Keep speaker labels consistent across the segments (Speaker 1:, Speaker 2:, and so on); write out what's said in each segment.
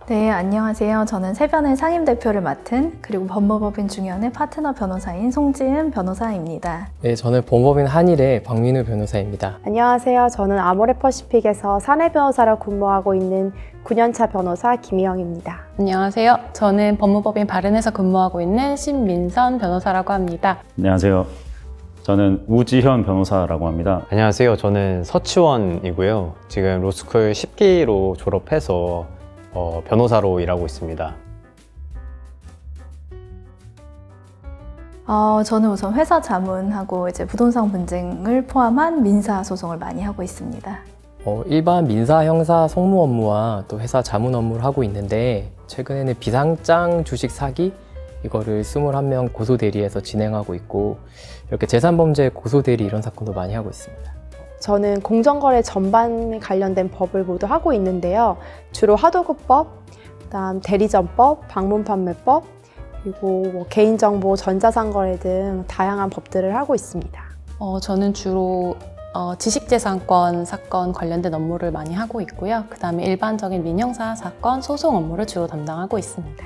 Speaker 1: 네, 안녕하세요. 저는 세변의 상임대표를 맡은 그리고 법무법인 중연의 파트너 변호사인 송지은 변호사입니다.
Speaker 2: 네, 저는 법무법인 한일의 박민우 변호사입니다.
Speaker 3: 안녕하세요. 저는 아모레퍼시픽에서 사내 변호사로 근무하고 있는 9년차 변호사 김희영입니다.
Speaker 4: 안녕하세요. 저는 법무법인 바른에서 근무하고 있는 신민선 변호사라고 합니다.
Speaker 5: 안녕하세요. 저는 우지현 변호사라고 합니다.
Speaker 6: 안녕하세요. 저는 서치원이고요. 지금 로스쿨 10기로 졸업해서 변호사로 일하고 있습니다.
Speaker 1: 저는 우선 회사 자문하고 이제 부동산 분쟁을 포함한 민사 소송을 많이 하고 있습니다.
Speaker 2: 일반 민사, 형사, 송무 업무와 또 회사 자문 업무를 하고 있는데 최근에는 비상장 주식 사기 이거를 21명 고소대리에서 진행하고 있고 이렇게 재산범죄 고소대리 이런 사건도 많이 하고 있습니다.
Speaker 3: 저는 공정거래 전반에 관련된 법을 모두 하고 있는데요. 주로 하도급법, 그다음 대리점법, 방문판매법, 그리고 개인정보, 전자상거래 등 다양한 법들을 하고 있습니다.
Speaker 4: 저는 주로 지식재산권 사건 관련된 업무를 많이 하고 있고요. 그 다음에 일반적인 민형사 사건, 소송 업무를 주로 담당하고 있습니다.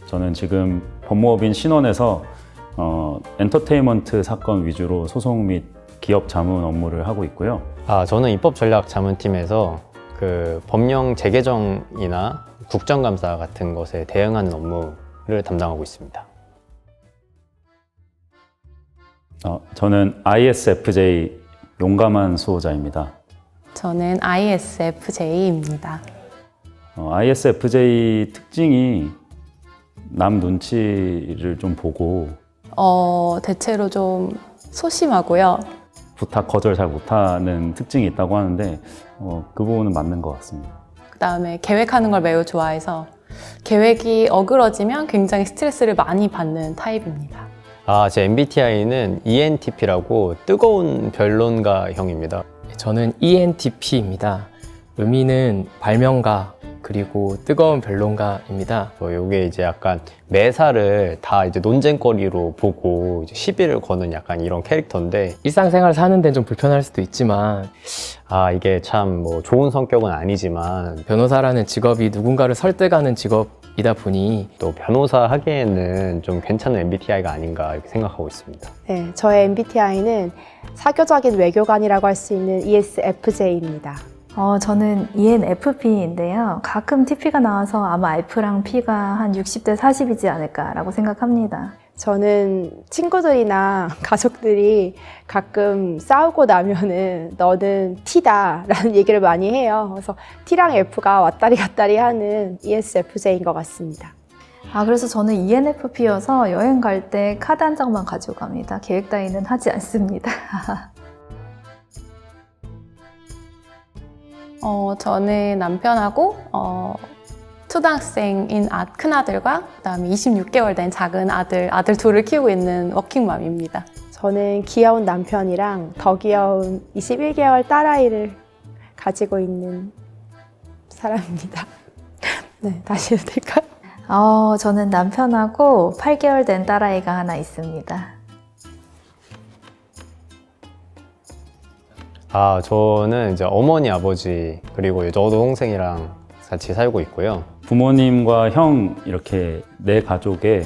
Speaker 5: 저는 지금 법무법인 신원에서 엔터테인먼트 사건 위주로 소송 및 기업 자문 업무를 하고 있고요.
Speaker 6: 저는 입법전략자문팀에서 그 법령 재개정이나 국정감사 같은 것에 대응하는 업무를 담당하고 있습니다.
Speaker 5: 저는 ISFJ 용감한 수호자입니다.
Speaker 4: 저는 ISFJ입니다.
Speaker 5: ISFJ 특징이 남 눈치를 좀 보고
Speaker 4: 대체로 좀 소심하고요.
Speaker 5: 부탁 거절 잘 못하는 특징이 있다고 하는데 그 부분은 맞는 것 같습니다.
Speaker 4: 그 다음에 계획하는 걸 매우 좋아해서 계획이 어그러지면 굉장히 스트레스를 많이 받는 타입입니다.
Speaker 6: 제 MBTI는 ENTP라고 뜨거운 변론가형입니다.
Speaker 2: 저는 ENTP입니다. 의미는 발명가 그리고 뜨거운 변론가입니다.
Speaker 6: 요게 이제 약간 매사를 다 이제 논쟁거리로 보고 이제 시비를 거는 약간 이런 캐릭터인데
Speaker 2: 일상생활 사는 데는 좀 불편할 수도 있지만
Speaker 6: 이게 참 뭐 좋은 성격은 아니지만
Speaker 2: 변호사라는 직업이 누군가를 설득하는 직업이다 보니
Speaker 6: 또 변호사 하기에는 좀 괜찮은 MBTI가 아닌가 이렇게 생각하고 있습니다.
Speaker 3: 네, 저의 MBTI는 사교적인 외교관이라고 할 수 있는 ESFJ입니다.
Speaker 1: 저는 ENFP인데요. 가끔 TP가 나와서 아마 F랑 P가 한 60대 40이지 않을까라고 생각합니다.
Speaker 3: 저는 친구들이나 가족들이 가끔 싸우고 나면은 너는 T다 라는 얘기를 많이 해요. 그래서 T랑 F가 왔다리 갔다리 하는 ESFJ인 것 같습니다.
Speaker 1: 그래서 저는 ENFP여서 여행 갈 때 카드 한 장만 가지고 갑니다. 계획 따위는 하지 않습니다.
Speaker 4: 저는 남편하고 초등학생인 큰아들과 그다음에 26개월 된 작은 아들 둘을 키우고 있는 워킹맘입니다.
Speaker 3: 저는 귀여운 남편이랑 더 귀여운 21개월 딸아이를 가지고 있는 사람입니다. 네, 다시 해도 될까요?
Speaker 1: 저는 남편하고 8개월 된 딸아이가 하나 있습니다.
Speaker 6: 저는 이제 어머니, 아버지, 그리고 저도 동생이랑 같이 살고 있고요.
Speaker 5: 부모님과 형 이렇게 네 가족에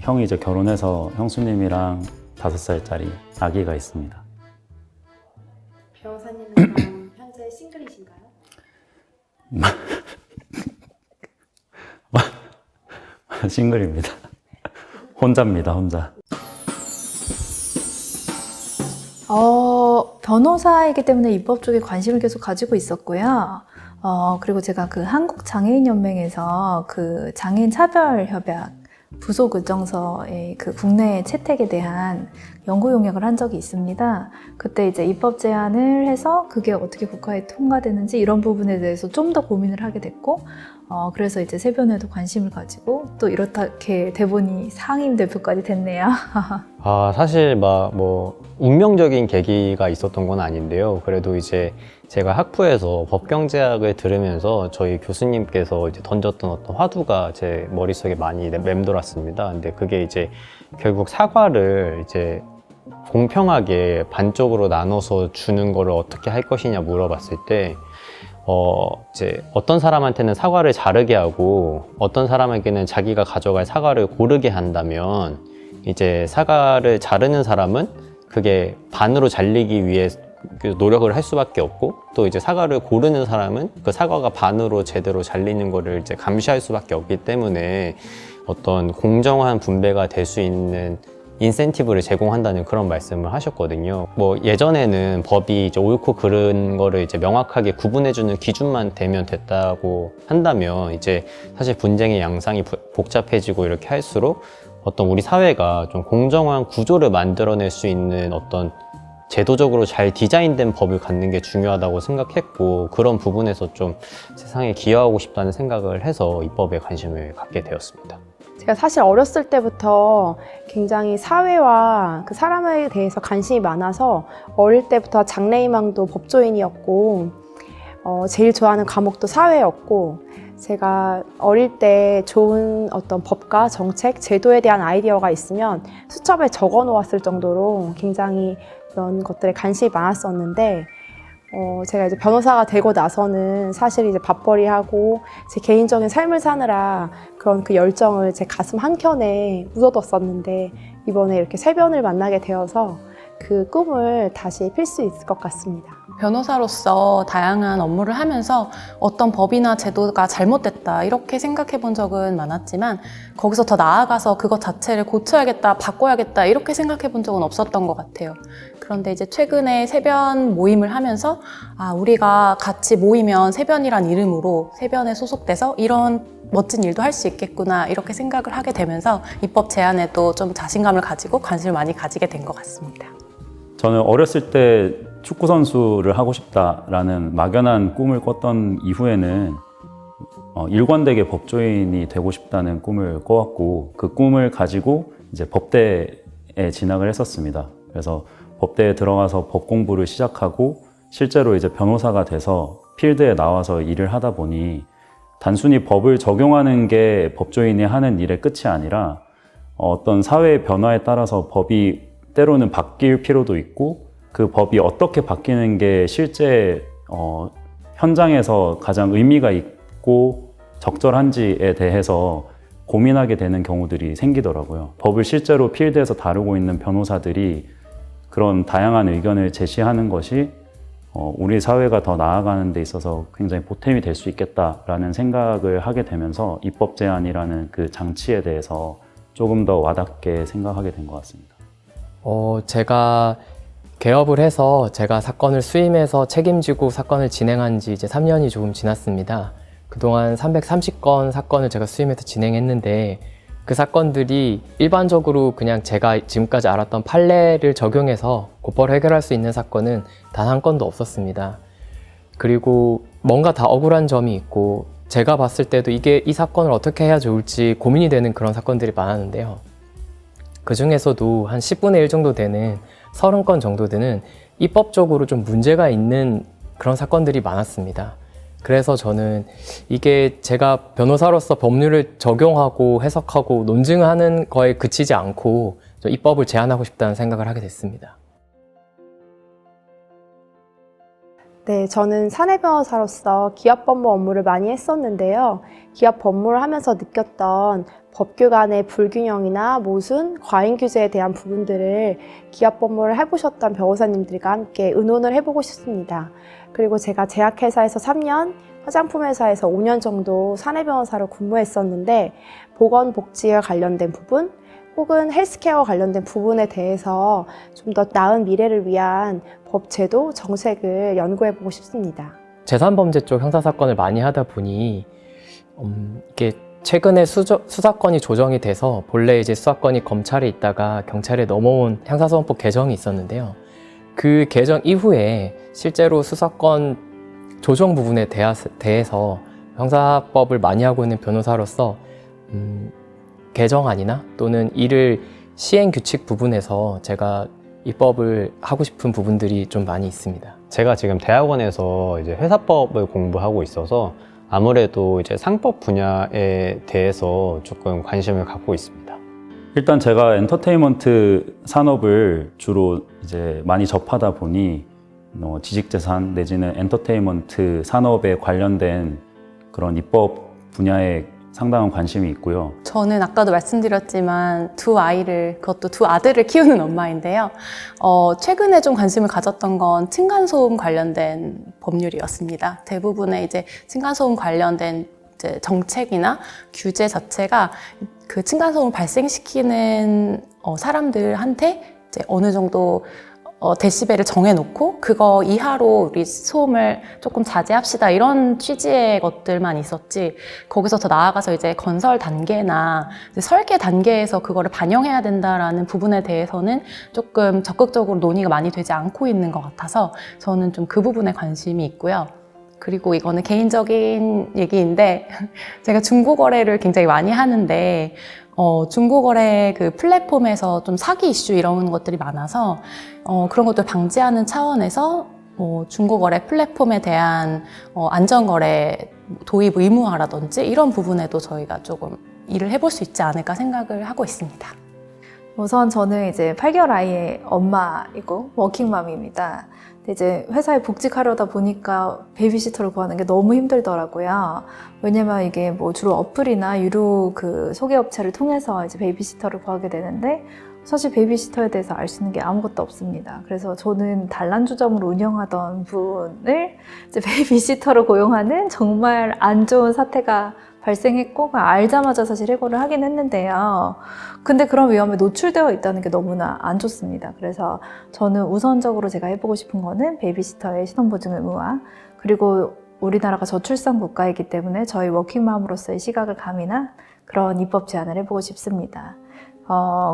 Speaker 5: 형이 이제 결혼해서 형수님이랑 5살짜리 아기가 있습니다.
Speaker 3: 변호사님은 그럼 현재 싱글이신가요?
Speaker 5: 싱글입니다. 혼자입니다, 혼자.
Speaker 1: 변호사이기 때문에 입법 쪽에 관심을 계속 가지고 있었고요. 그리고 제가 그 한국장애인연맹에서 그 장애인 차별협약 부속 의정서의 그 국내 채택에 대한 연구 용역을 한 적이 있습니다. 그때 이제 입법 제안을 해서 그게 어떻게 국회에 통과되는지 이런 부분에 대해서 좀 더 고민을 하게 됐고, 그래서 이제 세변에도 관심을 가지고 또 이렇게 대본이 상임 대표까지 됐네요.
Speaker 6: 사실 뭐 운명적인 계기가 있었던 건 아닌데요. 그래도 이제 제가 학부에서 법경제학을 들으면서 저희 교수님께서 이제 던졌던 어떤 화두가 제 머릿속에 많이 맴돌았습니다. 근데 그게 이제 결국 사과를 이제 공평하게 반쪽으로 나눠서 주는 거를 어떻게 할 것이냐 물어봤을 때 이제 어떤 사람한테는 사과를 자르게 하고 어떤 사람에게는 자기가 가져갈 사과를 고르게 한다면 이제 사과를 자르는 사람은 그게 반으로 잘리기 위해 노력을 할 수밖에 없고 또 이제 사과를 고르는 사람은 그 사과가 반으로 제대로 잘리는 거를 이제 감시할 수밖에 없기 때문에 어떤 공정한 분배가 될 수 있는 인센티브를 제공한다는 그런 말씀을 하셨거든요. 뭐 예전에는 법이 이제 옳고 그른 거를 이제 명확하게 구분해주는 기준만 되면 됐다고 한다면 이제 사실 분쟁의 양상이 복잡해지고 이렇게 할수록 어떤 우리 사회가 좀 공정한 구조를 만들어낼 수 있는 어떤 제도적으로 잘 디자인된 법을 갖는 게 중요하다고 생각했고 그런 부분에서 좀 세상에 기여하고 싶다는 생각을 해서 입법에 관심을 갖게 되었습니다.
Speaker 3: 제가 사실 어렸을 때부터 굉장히 사회와 그 사람에 대해서 관심이 많아서 어릴 때부터 장래희망도 법조인이었고 제일 좋아하는 과목도 사회였고 제가 어릴 때 좋은 어떤 법과 정책, 제도에 대한 아이디어가 있으면 수첩에 적어 놓았을 정도로 굉장히 그런 것들에 관심이 많았었는데 제가 이제 변호사가 되고 나서는 사실 이제 밥벌이하고 제 개인적인 삶을 사느라 그런 그 열정을 제 가슴 한켠에 묻어뒀었는데 이번에 이렇게 세변을 만나게 되어서 그 꿈을 다시 필 수 있을 것 같습니다.
Speaker 4: 변호사로서 다양한 업무를 하면서 어떤 법이나 제도가 잘못됐다 이렇게 생각해 본 적은 많았지만 거기서 더 나아가서 그것 자체를 고쳐야겠다, 바꿔야겠다 이렇게 생각해 본 적은 없었던 것 같아요. 그런데 이제 최근에 세변 모임을 하면서 우리가 같이 모이면 세변이란 이름으로 세변에 소속돼서 이런 멋진 일도 할 수 있겠구나 이렇게 생각을 하게 되면서 입법 제안에도 좀 자신감을 가지고 관심을 많이 가지게 된 것 같습니다.
Speaker 5: 저는 어렸을 때 축구 선수를 하고 싶다라는 막연한 꿈을 꿨던 이후에는 일관되게 법조인이 되고 싶다는 꿈을 꿔왔고 그 꿈을 가지고 이제 법대에 진학을 했었습니다. 그래서 법대에 들어가서 법 공부를 시작하고 실제로 이제 변호사가 돼서 필드에 나와서 일을 하다 보니 단순히 법을 적용하는 게 법조인이 하는 일의 끝이 아니라 어떤 사회의 변화에 따라서 법이 때로는 바뀔 필요도 있고 그 법이 어떻게 바뀌는 게 실제 현장에서 가장 의미가 있고 적절한지에 대해서 고민하게 되는 경우들이 생기더라고요. 법을 실제로 필드에서 다루고 있는 변호사들이 그런 다양한 의견을 제시하는 것이 우리 사회가 더 나아가는 데 있어서 굉장히 보탬이 될 수 있겠다라는 생각을 하게 되면서 입법 제안이라는 그 장치에 대해서 조금 더 와닿게 생각하게 된 것 같습니다.
Speaker 2: 제가 개업을 해서 제가 사건을 수임해서 책임지고 사건을 진행한 지 이제 3년이 조금 지났습니다. 그동안 330건 사건을 제가 수임해서 진행했는데 그 사건들이 일반적으로 그냥 제가 지금까지 알았던 판례를 적용해서 곧바로 해결할 수 있는 사건은 단 한 건도 없었습니다. 그리고 뭔가 다 억울한 점이 있고 제가 봤을 때도 이 사건을 어떻게 해야 좋을지 고민이 되는 그런 사건들이 많았는데요. 그 중에서도 한 10분의 1 정도 되는 30건 정도 되는 입법적으로 좀 문제가 있는 그런 사건들이 많았습니다. 그래서 저는 이게 제가 변호사로서 법률을 적용하고 해석하고 논증하는 거에 그치지 않고 좀 입법을 제안하고 싶다는 생각을 하게 됐습니다.
Speaker 3: 네, 저는 사내 변호사로서 기업 법무 업무를 많이 했었는데요. 기업 법무를 하면서 느꼈던 법규 간의 불균형이나 모순, 과잉 규제에 대한 부분들을 기업 법무를 해보셨던 변호사님들과 함께 의논을 해보고 싶습니다. 그리고 제가 제약회사에서 3년, 화장품 회사에서 5년 정도 사내 변호사로 근무했었는데 보건복지와 관련된 부분, 혹은 헬스케어 관련된 부분에 대해서 좀 더 나은 미래를 위한 법, 제도, 정책을 연구해보고 싶습니다.
Speaker 2: 재산범죄 쪽 형사사건을 많이 하다 보니 이게 최근에 수사권이 조정이 돼서 본래 이제 수사권이 검찰에 있다가 경찰에 넘어온 형사소송법 개정이 있었는데요. 그 개정 이후에 실제로 수사권 조정 부분에 대해서 형사법을 많이 하고 있는 변호사로서 개정안이나 또는 이를 시행 규칙 부분에서 제가 입법을 하고 싶은 부분들이 좀 많이 있습니다.
Speaker 6: 제가 지금 대학원에서 이제 회사법을 공부하고 있어서 아무래도 이제 상법 분야에 대해서 조금 관심을 갖고 있습니다.
Speaker 5: 일단 제가 엔터테인먼트 산업을 주로 이제 많이 접하다 보니 지식재산 내지는 엔터테인먼트 산업에 관련된 그런 입법 분야에 상당한 관심이 있고요.
Speaker 4: 저는 아까도 말씀드렸지만 그것도 두 아들을 키우는 엄마인데요. 최근에 좀 관심을 가졌던 건 층간소음 관련된 법률이었습니다. 대부분의 이제 층간소음 관련된 이제 정책이나 규제 자체가 그 층간소음을 발생시키는 사람들한테 이제 어느 정도 데시벨을 정해놓고 그거 이하로 우리 소음을 조금 자제합시다 이런 취지의 것들만 있었지, 거기서 더 나아가서 이제 건설 단계나 이제 설계 단계에서 그거를 반영해야 된다라는 부분에 대해서는 조금 적극적으로 논의가 많이 되지 않고 있는 것 같아서 저는 좀 그 부분에 관심이 있고요. 그리고 이거는 개인적인 얘기인데 제가 중고거래를 굉장히 많이 하는데 중고거래 그 플랫폼에서 좀 사기 이슈 이런 것들이 많아서 그런 것들 방지하는 차원에서 중고거래 플랫폼에 대한 안전거래 도입 의무화라든지 이런 부분에도 저희가 조금 일을 해볼 수 있지 않을까 생각을 하고 있습니다.
Speaker 1: 우선 저는 이제 8개월 아이의 엄마이고 워킹맘입니다. 근데 이제 회사에 복직하려다 보니까 베이비시터를 구하는 게 너무 힘들더라고요. 왜냐면 이게 뭐 주로 어플이나 유료 그 소개업체를 통해서 이제 베이비시터를 구하게 되는데 사실 베이비시터에 대해서 알 수 있는 게 아무것도 없습니다. 그래서 저는 단란주점을 운영하던 분을 이제 베이비시터로 고용하는 정말 안 좋은 사태가 발생했고 알자마자 사실 해고를 하긴 했는데요. 근데 그런 위험에 노출되어 있다는 게 너무나 안 좋습니다. 그래서 저는 우선적으로 제가 해보고 싶은 거는 베이비시터의 신원보증 의무화, 그리고 우리나라가 저출산 국가이기 때문에 저희 워킹맘으로서의 시각을 가미한 그런 입법 제안을 해보고 싶습니다.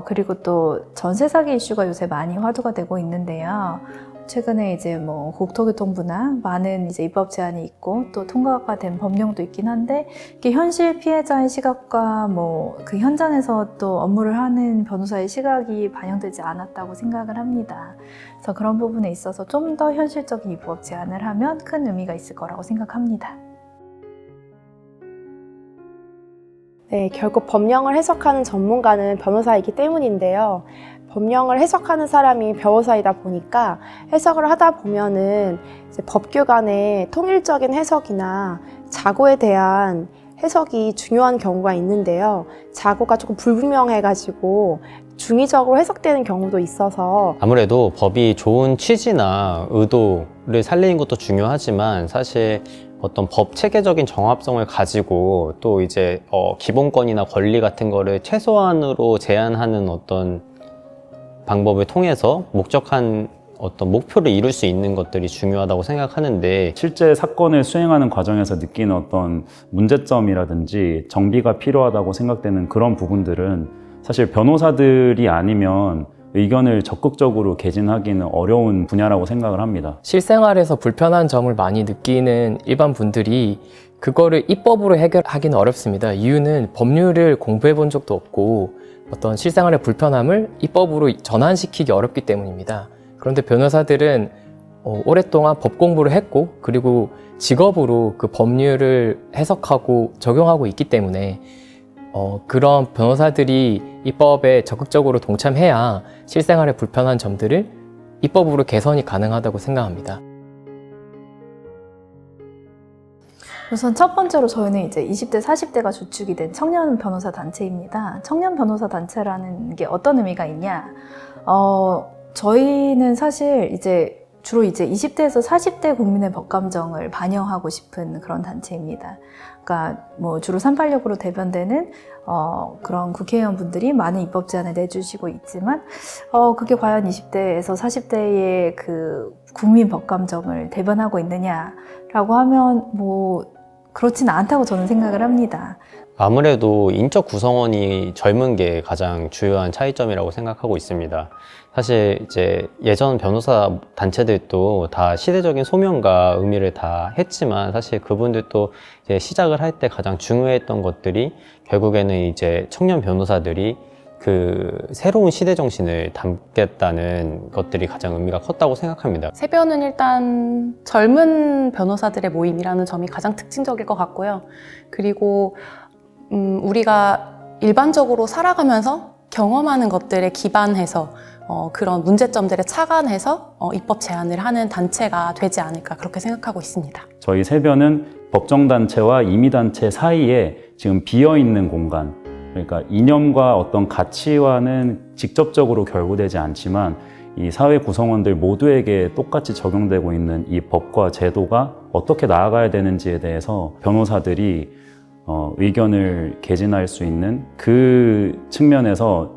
Speaker 1: 그리고 또 전세 사기 이슈가 요새 많이 화두가 되고 있는데요. 최근에 이제 뭐 국토교통부나 많은 이제 입법 제안이 있고 또 통과가 된 법령도 있긴 한데 이게 현실 피해자의 시각과 뭐 그 현장에서 또 업무를 하는 변호사의 시각이 반영되지 않았다고 생각을 합니다. 그래서 그런 부분에 있어서 좀 더 현실적인 입법 제안을 하면 큰 의미가 있을 거라고 생각합니다.
Speaker 3: 네, 결국 법령을 해석하는 전문가는 변호사이기 때문인데요. 법령을 해석하는 사람이 변호사이다 보니까 해석을 하다 보면은 이제 법규 간의 통일적인 해석이나 자고에 대한 해석이 중요한 경우가 있는데요. 자고가 조금 불분명해가지고 중의적으로 해석되는 경우도 있어서
Speaker 6: 아무래도 법이 좋은 취지나 의도를 살리는 것도 중요하지만 사실 어떤 법 체계적인 정합성을 가지고 또 이제 기본권이나 권리 같은 거를 최소한으로 제한하는 어떤 방법을 통해서 목적한 어떤 목표를 이룰 수 있는 것들이 중요하다고 생각하는데,
Speaker 5: 실제 사건을 수행하는 과정에서 느끼는 어떤 문제점이라든지 정비가 필요하다고 생각되는 그런 부분들은 사실 변호사들이 아니면 의견을 적극적으로 개진하기는 어려운 분야라고 생각을 합니다.
Speaker 2: 실생활에서 불편한 점을 많이 느끼는 일반 분들이 그거를 입법으로 해결하기는 어렵습니다. 이유는 법률을 공부해 본 적도 없고 어떤 실생활의 불편함을 입법으로 전환시키기 어렵기 때문입니다. 그런데 변호사들은 오랫동안 법 공부를 했고 그리고 직업으로 그 법률을 해석하고 적용하고 있기 때문에 그런 변호사들이 입법에 적극적으로 동참해야 실생활의 불편한 점들을 입법으로 개선이 가능하다고 생각합니다.
Speaker 1: 우선 첫 번째로 저희는 이제 20대, 40대가 주축이 된 청년 변호사 단체입니다. 청년 변호사 단체라는 게 어떤 의미가 있냐? 저희는 사실 이제 주로 이제 20대에서 40대 국민의 법감정을 반영하고 싶은 그런 단체입니다. 그러니까 뭐 주로 386으로 대변되는 그런 국회의원분들이 많은 입법 제안을 내주시고 있지만 그게 과연 20대에서 40대의 그 국민 법감정을 대변하고 있느냐라고 하면 뭐 그렇지는 않다고 저는 생각을 합니다.
Speaker 6: 아무래도 인적 구성원이 젊은 게 가장 주요한 차이점이라고 생각하고 있습니다. 사실 이제 예전 변호사 단체들도 다 시대적인 소명과 의미를 다 했지만 사실 그분들도 이제 시작을 할 때 가장 중요했던 것들이 결국에는 이제 청년 변호사들이 그 새로운 시대 정신을 담겠다는 것들이 가장 의미가 컸다고 생각합니다.
Speaker 4: 세변은 일단 젊은 변호사들의 모임이라는 점이 가장 특징적일 것 같고요. 그리고 우리가 일반적으로 살아가면서 경험하는 것들에 기반해서 그런 문제점들에 착안해서 입법 제안을 하는 단체가 되지 않을까 그렇게 생각하고 있습니다.
Speaker 5: 저희 세변은 법정단체와 임의단체 사이에 지금 비어있는 공간, 그러니까 이념과 어떤 가치와는 직접적으로 결부되지 않지만 이 사회 구성원들 모두에게 똑같이 적용되고 있는 이 법과 제도가 어떻게 나아가야 되는지에 대해서 변호사들이 의견을 개진할 수 있는 그 측면에서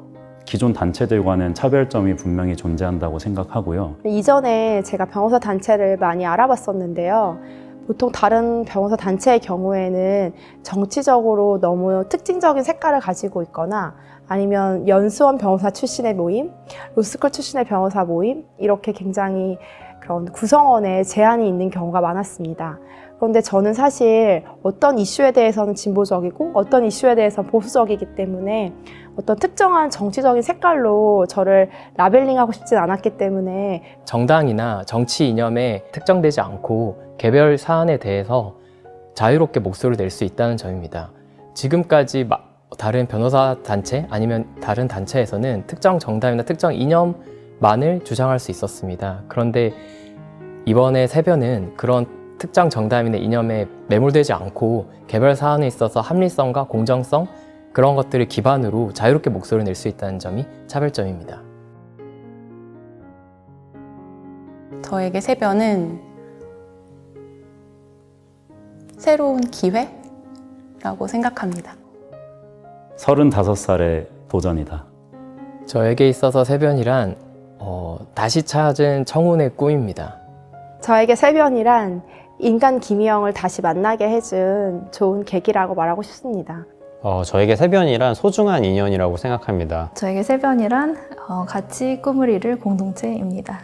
Speaker 5: 기존 단체들과는 차별점이 분명히 존재한다고 생각하고요.
Speaker 3: 이전에 제가 변호사 단체를 많이 알아봤었는데요. 보통 다른 변호사 단체의 경우에는 정치적으로 너무 특징적인 색깔을 가지고 있거나 아니면 연수원 변호사 출신의 모임, 로스쿨 출신의 변호사 모임 이렇게 굉장히 그런 구성원에 제한이 있는 경우가 많았습니다. 그런데 저는 사실 어떤 이슈에 대해서는 진보적이고 어떤 이슈에 대해서는 보수적이기 때문에 어떤 특정한 정치적인 색깔로 저를 라벨링하고 싶진 않았기 때문에
Speaker 2: 정당이나 정치 이념에 특정되지 않고 개별 사안에 대해서 자유롭게 목소리를 낼 수 있다는 점입니다. 지금까지 다른 변호사 단체 아니면 다른 단체에서는 특정 정당이나 특정 이념만을 주장할 수 있었습니다. 그런데 이번에 세변은 그런 특정 정당이나 이념에 매몰되지 않고 개별 사안에 있어서 합리성과 공정성 그런 것들을 기반으로 자유롭게 목소리를 낼 수 있다는 점이 차별점입니다.
Speaker 4: 저에게 세변은 새로운 기회라고 생각합니다.
Speaker 5: 35살의 도전이다.
Speaker 2: 저에게 있어서 세변이란 다시 찾은 청운의 꿈입니다.
Speaker 3: 저에게 세변이란 인간 김희영을 다시 만나게 해준 좋은 계기라고 말하고 싶습니다.
Speaker 6: 저에게 세변이란 소중한 인연이라고 생각합니다.
Speaker 1: 저에게 세변이란 같이 꿈을 이룰 공동체입니다.